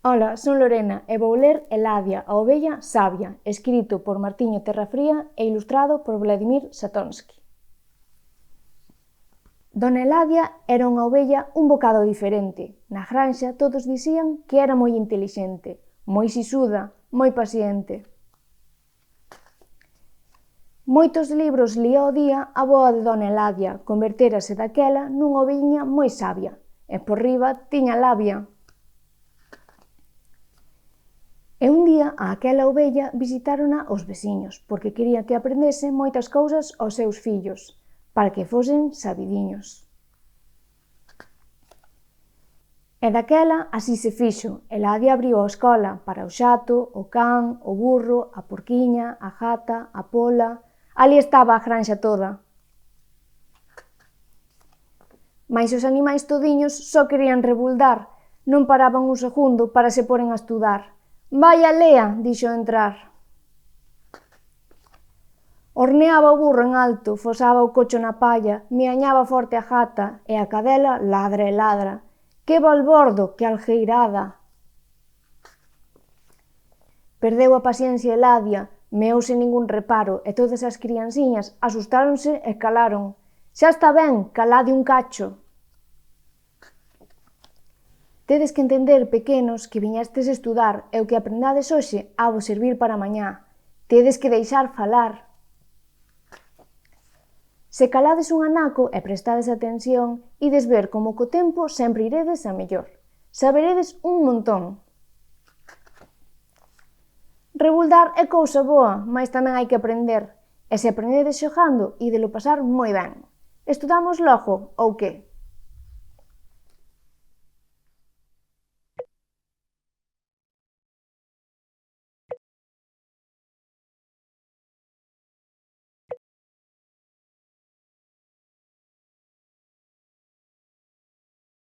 Ola, son Lorena e vou ler Eladia, a ovella sabia, escrito por Martiño Terrafría e ilustrado por Vladimir Satonsky. Dona Eladia era unha ovella un bocado diferente. Na granxa todos dicían que era moi intelixente, moi sisuda, moi paciente. Moitos libros lía ao día a boa de Dona Eladia, convertérase daquela nunha ovelliña moi sabia, e por riba tiña labia. E un día a aquela ovella visitárona os veciños, porque quería que aprendese moitas cousas aos seus fillos, para que fosen sabidiños. E daquela así se fixo. Eladia abriu a escola para o xato, o can, o burro, a porquiña, a gata, a pola. Ali estaba a granxa toda. Mais os animais todiños só querían rebuldar, non paraban un segundo para se poren a estudar. «Vai a lea», dixo ao entrar. Horneaba o burro en alto, fosaba o cocho na palla, miañaba forte a gata, e a cadela ladra e ladra. «Que balbordo, que algheirada!» Perdeu a paciencia Eladia, meou sen ningún reparo, e todas as criansiñas asustáronse e calaron. «Xa está ben, calade un cacho!» Tedes que entender, pequenos, que viñestes estudar e o que aprendades hoxe ha vos servir para mañá. Tedes que deixar falar. Se calades un anaco e prestades atención, ides ver como co tempo sempre iredes a mellor. Saberedes un montón. Rebuldar é cousa boa, mais tamén hai que aprender. E se aprendedes xogando, ídelo pasar moi ben. Estudamos logo, ou que?